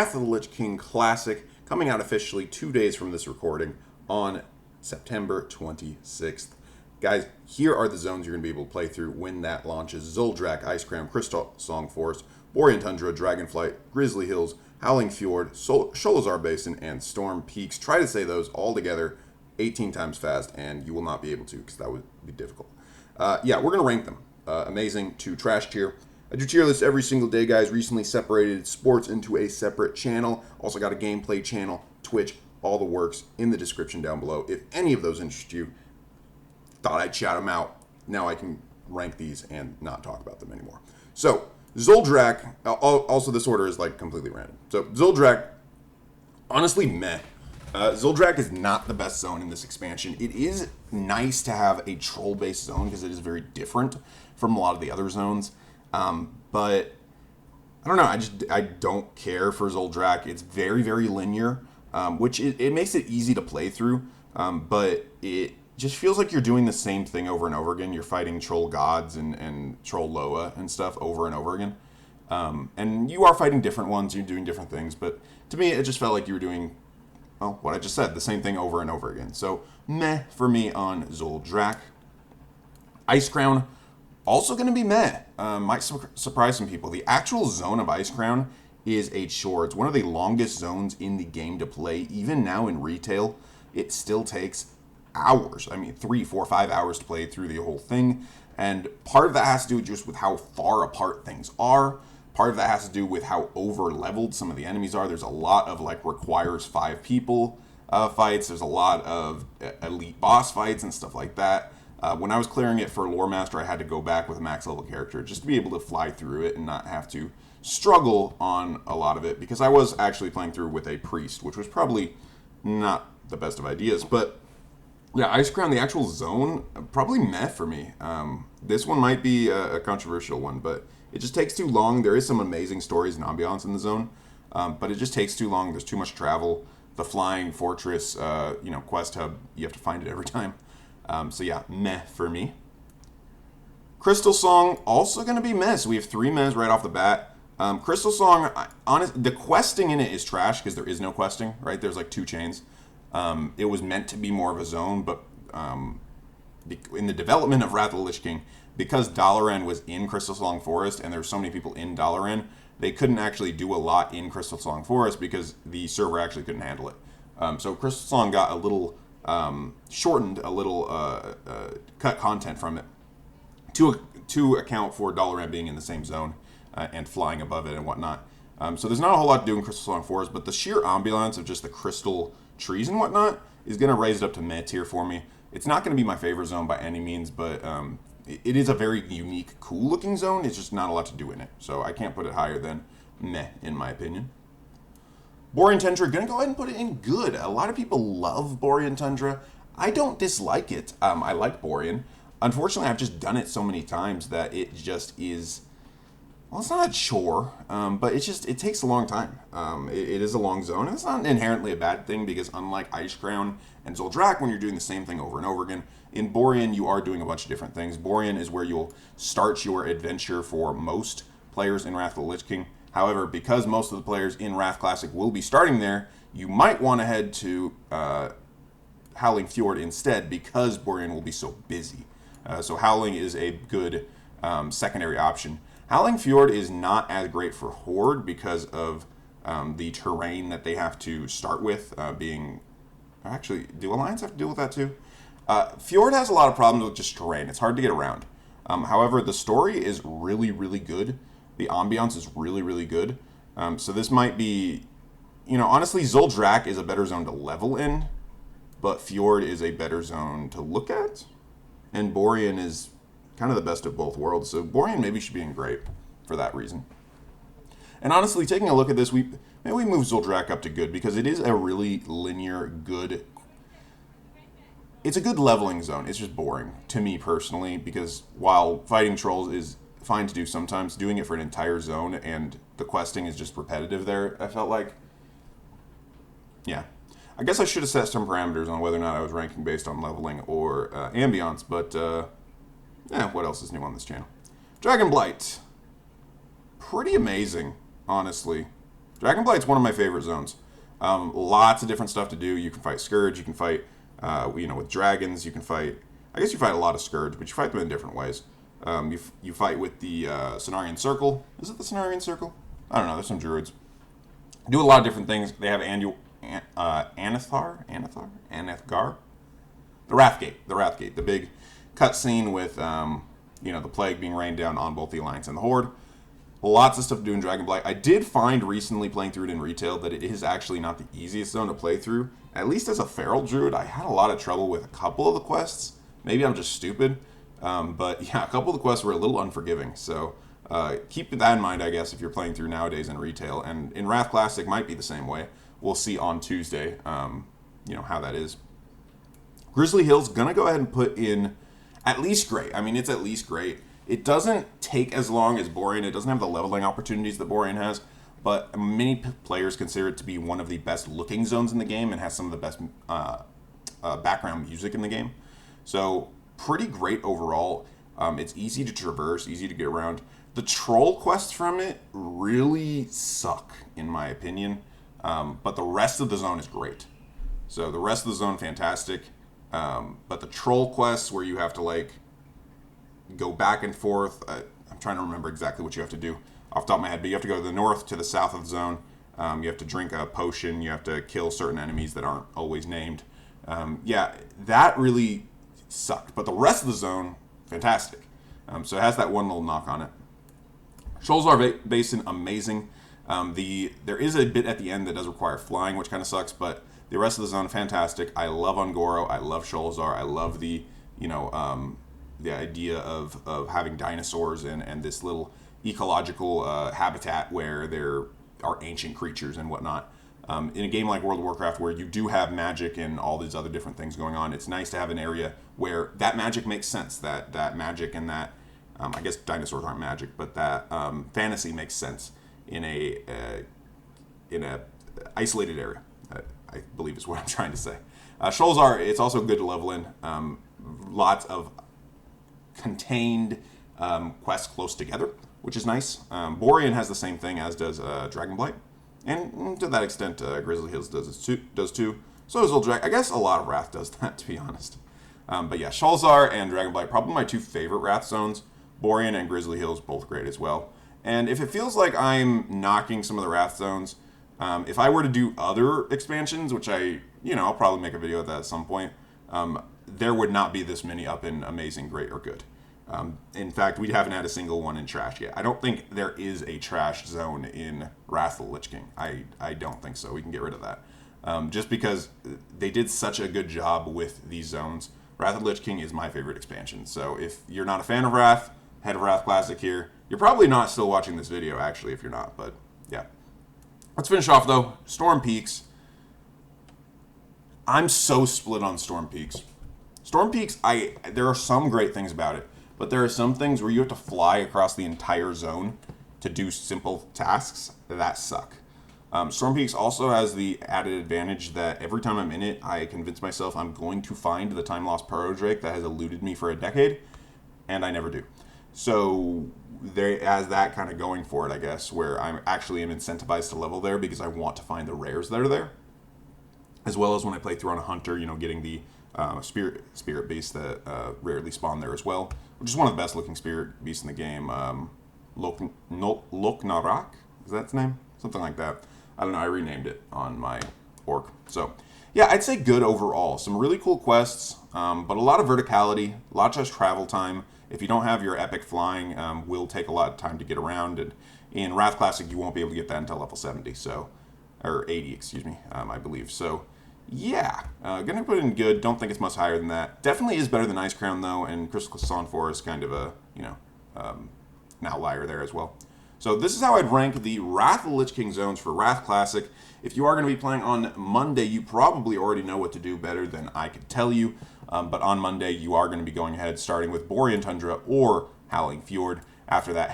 Wrath of the Lich King Classic, coming out officially 2 days from this recording on September 26th. Guys, here are the zones you're going to be able to play through when that launches. Zul'Drak, Icecrown, Crystal Song Forest, Borian Tundra, Dragonflight, Grizzly Hills, Howling Fjord, Sholazar Basin, and Storm Peaks. Try to say those all together 18 times fast, and you will not be able to because that would be difficult. Yeah, we're going to rank them. Amazing to trash tier. I do tier lists every single day, guys. Recently separated sports into a separate channel. Also got a gameplay channel, Twitch, all the works in the description down below. If any of those interest you, thought I'd shout them out. Now I can rank these and not talk about them anymore. So, Zul'Drak, also this order is like completely random. So, Zul'Drak, honestly, meh. Zul'Drak is not the best zone in this expansion. It is nice to have a troll-based zone because it is very different from a lot of the other zones. But I don't know. I don't care for Zul'Drak. It's very, very linear, which it makes it easy to play through. But it just feels like you're doing the same thing over and over again. You're fighting troll gods and troll Loa and stuff over and over again. And you are fighting different ones. You're doing different things. But to me, it just felt like you were doing, well, what I just said, the same thing over and over again. So meh for me on Zul'Drak. Icecrown. Also going to be meh. Might surprise some people. The actual zone of Icecrown is a chore. It's one of the longest zones in the game to play. Even now in retail, it still takes hours. I mean, 3, 4, 5 hours to play through the whole thing. And part of that has to do just with how far apart things are. Part of that has to do with how over-leveled some of the enemies are. There's a lot of, like, requires 5 people fights. There's a lot of elite boss fights and stuff like that. When I was clearing it for Lore Master, I had to go back with a max level character just to be able to fly through it and not have to struggle on a lot of it, because I was actually playing through with a priest, which was probably not the best of ideas. But yeah, Icecrown, the actual zone, probably meh for me. This one might be a controversial one, but it just takes too long. There is some amazing stories and ambiance in the zone, but it just takes too long. There's too much travel. The flying fortress, quest hub, you have to find it every time. So yeah, meh for me. Crystal Song, also going to be meh. So we have 3 mehs right off the bat. Crystal Song, the questing in it is trash because there is no questing, right? There's like 2 chains. It was meant to be more of a zone, but in the development of Wrath of the Lich King, because Dalaran was in Crystal Song Forest and there's so many people in Dalaran, they couldn't actually do a lot in Crystal Song Forest because the server actually couldn't handle it. So Crystal Song got a little shortened, a little cut content from it to account for Dalaran being in the same zone and flying above it and whatnot. So there's not a whole lot to do in Crystal Song Forest, but the sheer ambiance of just the crystal trees and whatnot is going to raise it up to meh tier for me. It's not going to be my favorite zone by any means, but it is a very unique, cool looking zone. It's just not a lot to do in it, so I can't put it higher than meh in my opinion. Borian Tundra, gonna go ahead and put it in good. A lot of people love Borian Tundra. I don't dislike it. I like Borian. Unfortunately, I've just done it so many times that it just is, well, it's not a chore, but it takes a long time. It is a long zone, and it's not inherently a bad thing because unlike Icecrown and Zul'Drak, when you're doing the same thing over and over again, in Borian, you are doing a bunch of different things. Borian is where you'll start your adventure for most players in Wrath of the Lich King. However, because most of the players in Wrath Classic will be starting there, you might want to head to Howling Fjord instead because Borian will be so busy. So Howling is a good secondary option. Howling Fjord is not as great for Horde because of the terrain that they have to start with being... Actually, do Alliance have to deal with that too? Fjord has a lot of problems with just terrain. It's hard to get around. However, the story is really, really good. The ambiance is really, really good. So this might be, honestly, Zul'Drak is a better zone to level in, but Fjord is a better zone to look at. And Borian is kind of the best of both worlds. So Borian maybe should be in great for that reason. And honestly, taking a look at this, maybe we move Zul'Drak up to good because it is a really linear, good... It's a good leveling zone. It's just boring to me personally because while fighting trolls is fine to do sometimes, doing it for an entire zone and the questing is just repetitive there, I felt like. Yeah. I guess I should have set some parameters on whether or not I was ranking based on leveling or ambiance, but what else is new on this channel? Dragon Blight. Pretty amazing, honestly. Dragon Blight's one of my favorite zones. Lots of different stuff to do. You can fight Scourge. You can fight, with dragons. You can fight. I guess you fight a lot of Scourge, but you fight them in different ways. You fight with the Cenarian Circle. Is it the Cenarian Circle? I don't know. There's some druids. Do a lot of different things. They have Anathgar. The Wrathgate. The big cutscene with the plague being rained down on both the Alliance and the Horde. Lots of stuff to do in Dragon Blight. I did find recently playing through it in retail that it is actually not the easiest zone to play through. At least as a feral druid, I had a lot of trouble with a couple of the quests. Maybe I'm just stupid. But yeah, a couple of the quests were a little unforgiving. So keep that in mind, I guess, if you're playing through nowadays in retail. And in Wrath Classic might be the same way. We'll see on Tuesday, how that is. Grizzly Hill's going to go ahead and put in at least great. I mean, it's at least great. It doesn't take as long as Borian. It doesn't have the leveling opportunities that Borian has. But many players consider it to be one of the best looking zones in the game and has some of the best background music in the game. So pretty great overall. It's easy to traverse, easy to get around. The troll quests from it really suck, in my opinion. But the rest of the zone is great. So the rest of the zone, fantastic. But the troll quests where you have to go back and forth. I'm trying to remember exactly what you have to do off the top of my head. But you have to go to the north to the south of the zone. You have to drink a potion. You have to kill certain enemies that aren't always named. That really sucked. But the rest of the zone, fantastic. So it has that one little knock on it. Sholzar Basin, amazing. There is a bit at the end that does require flying, which kind of sucks, but the rest of the zone, fantastic. I love Ungoro. I love Sholzar. I love the idea of having dinosaurs and this little ecological habitat where there are ancient creatures and whatnot. In a game like World of Warcraft, where you do have magic and all these other different things going on, it's nice to have an area where that magic makes sense. That magic and that, I guess dinosaurs aren't magic, but that fantasy makes sense in a isolated area. I believe is what I'm trying to say. Sholzar, it's also good to level in. Lots of contained quests close together, which is nice. Borian has the same thing, as does Dragon Blight. And to that extent, Grizzly Hills does too. So does Uldrak. I guess a lot of Wrath does that, to be honest. But yeah, Sholzar and Dragon Blight, probably my two favorite Wrath zones. Borian and Grizzly Hills, both great as well. And if it feels like I'm knocking some of the Wrath zones, if I were to do other expansions, which I'll probably make a video of that at some point, there would not be this many up in Amazing, Great, or Good. In fact, we haven't had a single one in Trash yet. I don't think there is a Trash zone in Wrath of the Lich King. I don't think so. We can get rid of that. Just because they did such a good job with these zones. Wrath of the Lich King is my favorite expansion. So if you're not a fan of Wrath, head of Wrath Classic here. You're probably not still watching this video, actually, if you're not. But yeah. Let's finish off, though. Storm Peaks. I'm so split on Storm Peaks. Storm Peaks, there are some great things about it, but there are some things where you have to fly across the entire zone to do simple tasks that suck. Storm Peaks also has the added advantage that every time I'm in it, I convince myself I'm going to find the time-lost Burrow Drake that has eluded me for a decade, and I never do. So there has that kind of going for it, I guess, where I actually am incentivized to level there because I want to find the rares that are there. As well as when I play through on a hunter, getting the spirit beasts that rarely spawn there as well, which is one of the best looking spirit beasts in the game. Loknarak, is that its name? Something like that. I don't know, I renamed it on my orc. So yeah, I'd say good overall. Some really cool quests, but a lot of verticality, a lot less travel time. If you don't have your epic flying, will take a lot of time to get around. And in Wrath Classic, you won't be able to get that until level 70, or 80, excuse me, I believe. So yeah, gonna put it in good. Don't think it's much higher than that. Definitely is better than Icecrown though, and Crystal Sun Forest kind of a an outlier there as well. So this is how I'd rank the Wrath of the Lich King zones for Wrath Classic. If you are going to be playing on Monday, you probably already know what to do better than I could tell you. But on Monday, you are going to be going ahead, starting with Borian Tundra or Howling Fjord. After that,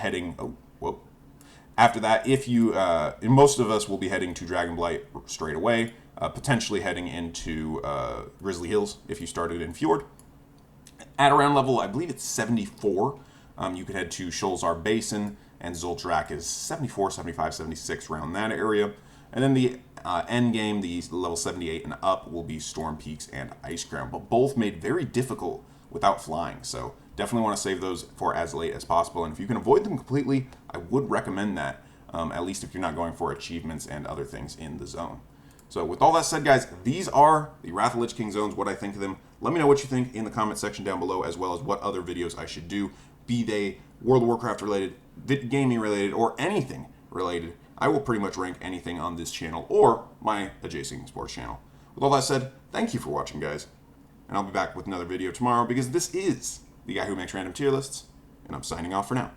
After that, if you, most of us will be heading to Dragon Blight straight away, potentially heading into Grizzly Hills if you started in Fjord. At around level, I believe it's 74, you could head to Sholzar Basin, and Zul'Drak is 74, 75, 76, around that area. And then the end game, the level 78 and up, will be Storm Peaks and Icecrown, but both made very difficult without flying. So definitely want to save those for as late as possible. And if you can avoid them completely, I would recommend that, at least if you're not going for achievements and other things in the zone. So with all that said, guys, these are the Wrath of Lich King zones, what I think of them. Let me know what you think in the comment section down below, as well as what other videos I should do, be they World of Warcraft related, gaming related, or anything related. I will pretty much rank anything on this channel or my adjacent sports channel. With all that said, thank you for watching, guys. And I'll be back with another video tomorrow, because this is the guy who makes random tier lists, and I'm signing off for now.